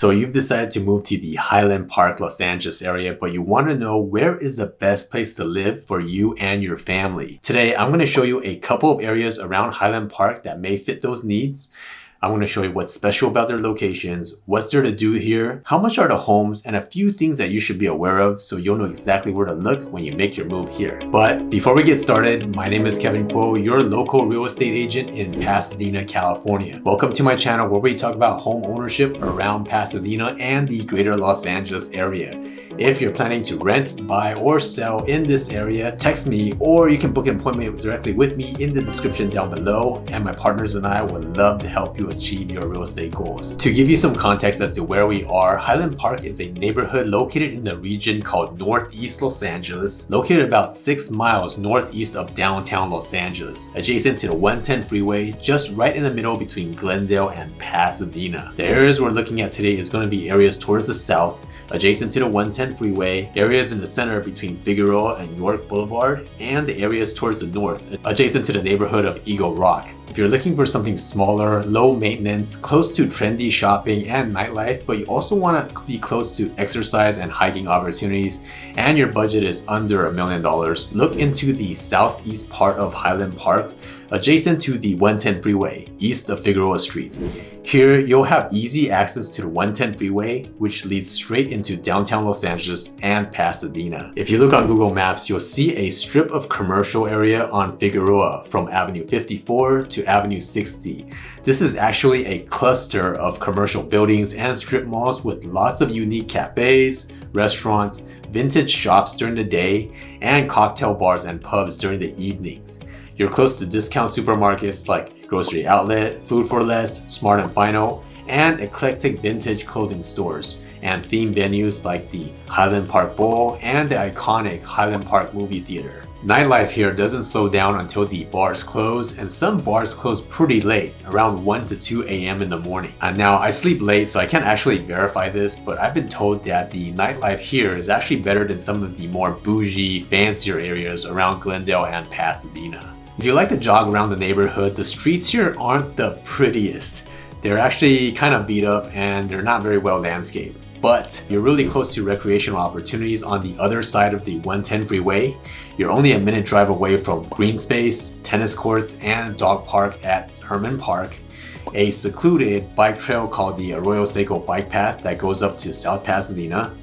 So you've decided to move to the Highland Park, Los Angeles area, but you want to know where is the best place to live for you and your family. Today, I'm going to show you a couple of areas around Highland Park that may fit those needs. I'm going to show you what's special about their locations, what's there to do here, how much are the homes, and a few things that you should be aware of so you'll know exactly where to look when you make your move here. But before we get started, my name is Kevin Kuo, your local real estate agent in Pasadena, California. Welcome to my channel where we talk about home ownership around Pasadena and the greater Los Angeles area. If you're planning to rent, buy, or sell in this area, text me or you can book an appointment directly with me in the description down below, and my partners and I would love to help you achieve your real estate goals. To give you some context as to where we are, Highland Park is a neighborhood located in the region called Northeast Los Angeles, located about 6 miles northeast of downtown Los Angeles, adjacent to the 110 freeway, just right in the middle between Glendale and Pasadena. The areas we're looking at today is going to be areas towards the south, adjacent to the 110 freeway, areas in the center between Figueroa and York Boulevard, and the areas towards the north, adjacent to the neighborhood of Eagle Rock. If you're looking for something smaller, low maintenance, close to trendy shopping and nightlife, but you also want to be close to exercise and hiking opportunities, and your budget is under $1 million, look into the southeast part of Highland Park, adjacent to the 110 freeway, east of Figueroa Street. Here, you'll have easy access to the 110 freeway, which leads straight into downtown Los Angeles and Pasadena. If you look on Google Maps, you'll see a strip of commercial area on Figueroa from Avenue 54 to Avenue 60. This is actually a cluster of commercial buildings and strip malls with lots of unique cafes, restaurants, vintage shops during the day, and cocktail bars and pubs during the evenings. You're close to discount supermarkets like Grocery Outlet, Food for Less, Smart & Final, and eclectic vintage clothing stores, and themed venues like the Highland Park Bowl and the iconic Highland Park Movie Theater. Nightlife here doesn't slow down until the bars close, and some bars close pretty late, around 1 to 2 a.m. in the morning. Now, I sleep late, so I can't actually verify this, but I've been told that the nightlife here is actually better than some of the more bougie, fancier areas around Glendale and Pasadena. If you like to jog around the neighborhood, the streets here aren't the prettiest. They're actually kind of beat up and they're not very well landscaped. But you're really close to recreational opportunities on the other side of the 110 freeway. You're only a minute drive away from green space, tennis courts, and dog park at Herman Park, a secluded bike trail called the Arroyo Seco Bike Path that goes up to South Pasadena,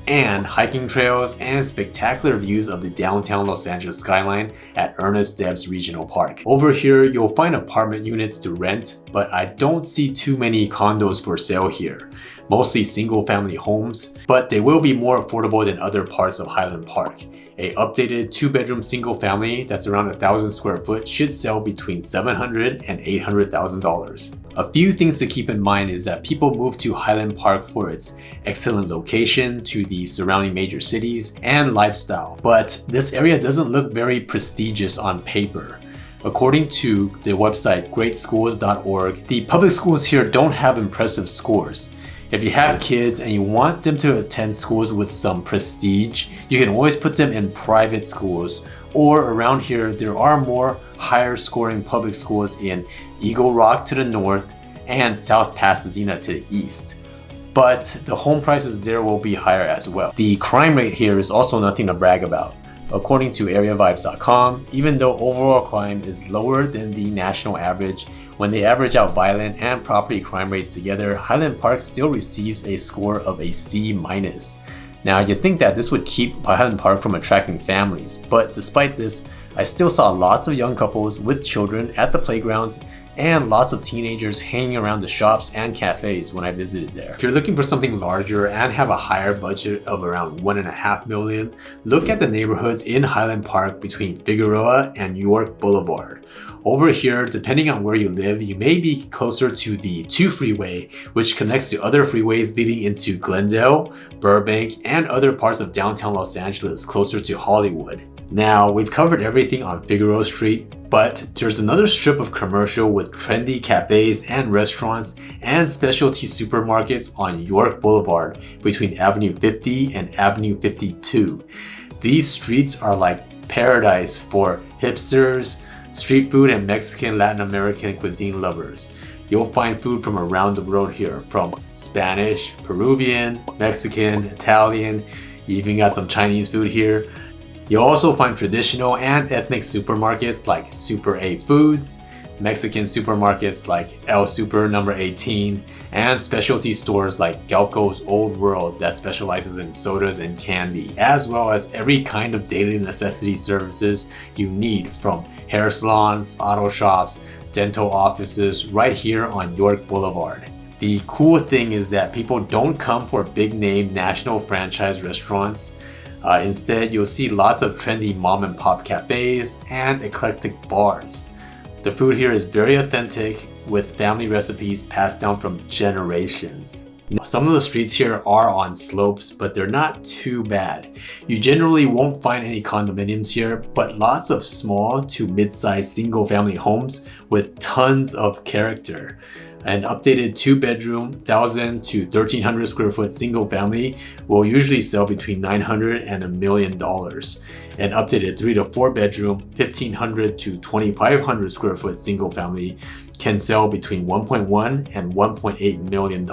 and hiking trails and spectacular views of the downtown Los Angeles skyline at Ernest Debs Regional Park. Over here, you'll find apartment units to rent, but I don't see too many condos for sale here. Mostly single-family homes, but they will be more affordable than other parts of Highland Park. A updated 2-bedroom single-family that's around 1,000 square foot should sell between $700,000 and $800,000. A few things to keep in mind is that people move to Highland Park for its excellent location to the surrounding major cities and lifestyle, but this area doesn't look very prestigious on paper. According to the website greatschools.org, the public schools here don't have impressive scores. If you have kids and you want them to attend schools with some prestige, you can always put them in private schools, or around here there are more higher scoring public schools in Eagle Rock to the north and South Pasadena to the east. But the home prices there will be higher as well. The crime rate here is also nothing to brag about. According to areavibes.com, even though overall crime is lower than the national average, when they average out violent and property crime rates together, Highland Park still receives a score of a C-. Now, you'd think that this would keep Highland Park from attracting families, but despite this, I still saw lots of young couples with children at the playgrounds and lots of teenagers hanging around the shops and cafes when I visited there. If you're looking for something larger and have a higher budget of around $1.5 million, look at the neighborhoods in Highland Park between Figueroa and York Boulevard. Over here, depending on where you live, you may be closer to the 2 freeway, which connects to other freeways leading into Glendale, Burbank, and other parts of downtown Los Angeles closer to Hollywood. Now, we've covered everything on Figueroa Street, but there's another strip of commercial with trendy cafes and restaurants and specialty supermarkets on York Boulevard between Avenue 50 and Avenue 52. These streets are like paradise for hipsters, street food, and Mexican Latin American cuisine lovers. You'll find food from around the world here, from Spanish, Peruvian, Mexican, Italian, you even got some Chinese food here. You'll also find traditional and ethnic supermarkets like Super A Foods, Mexican supermarkets like El Super number 18, and specialty stores like Galco's Old World that specializes in sodas and candy, as well as every kind of daily necessity services you need, from hair salons, auto shops, dental offices, right here on York Boulevard. The cool thing is that people don't come for big name national franchise restaurants. Instead, you'll see lots of trendy mom and pop cafes and eclectic bars. The food here is very authentic, with family recipes passed down from generations. Some of the streets here are on slopes, but they're not too bad. You generally won't find any condominiums here, but lots of small to mid-sized single-family homes with tons of character. An updated 2-bedroom, 1,000 to 1,300 square foot single family will usually sell between $900 and $1 million. An updated 3 to 4 bedroom, 1,500 to 2,500 square foot single family can sell between $1.1 and $1.8 million.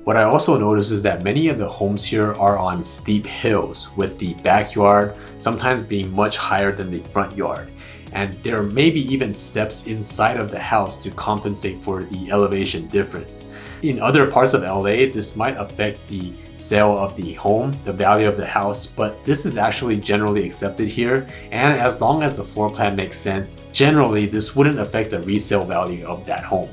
What I also notice is that many of the homes here are on steep hills, with the backyard sometimes being much higher than the front yard. And there may be even steps inside of the house to compensate for the elevation difference. In other parts of LA, this might affect the sale of the home, the value of the house, but this is actually generally accepted here, and as long as the floor plan makes sense, generally this wouldn't affect the resale value of that home.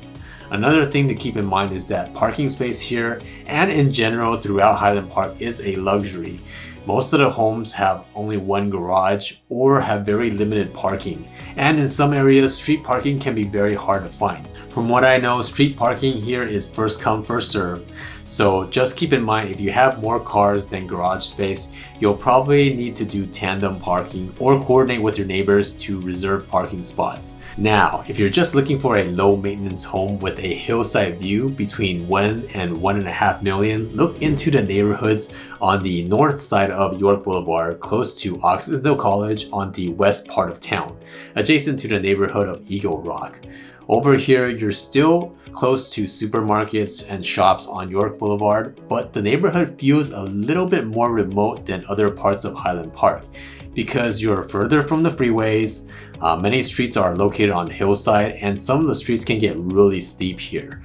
Another thing to keep in mind is that parking space here, and in general throughout Highland Park, is a luxury. Most of the homes have only one garage or have very limited parking, and in some areas street parking can be very hard to find. From what I know, street parking here is first come first serve, so just keep in mind if you have more cars than garage space, you'll probably need to do tandem parking or coordinate with your neighbors to reserve parking spots. Now, if you're just looking for a low maintenance home with a hillside view between $1 and $1.5 million, look into the neighborhoods on the north side of York Boulevard, close to Occidental College on the west part of town, adjacent to the neighborhood of Eagle Rock. Over here, you're still close to supermarkets and shops on York Boulevard, but the neighborhood feels a little bit more remote than other parts of Highland Park because you're further from the freeways. Many streets are located on hillside, and some of the streets can get really steep here.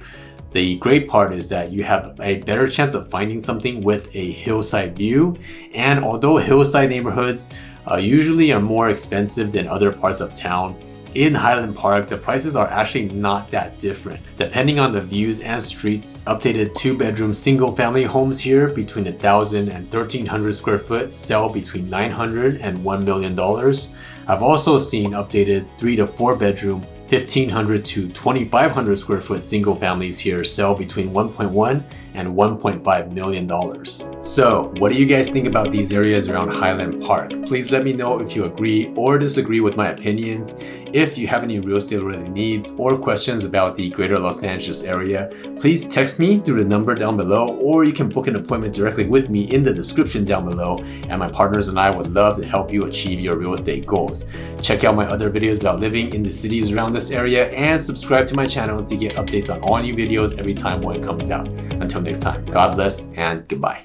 The great part is that you have a better chance of finding something with a hillside view, and although hillside neighborhoods usually are more expensive than other parts of town, in Highland Park, the prices are actually not that different. Depending on the views and streets, updated 2-bedroom single-family homes here between 1,000 and 1,300 square foot sell between $900 and $1 million. I've also seen updated 3 to 4 bedroom, 1,500 to 2,500 square foot single families here sell between $1.1 and $1.5 million. So, what do you guys think about these areas around Highland Park? Please let me know if you agree or disagree with my opinions. If you have any real estate related needs or questions about the greater Los Angeles area, please text me through the number down below, or you can book an appointment directly with me in the description down below, and my partners and I would love to help you achieve your real estate goals. Check out my other videos about living in the cities around this area, and subscribe to my channel to get updates on all new videos every time one comes out. Until next time, God bless and goodbye.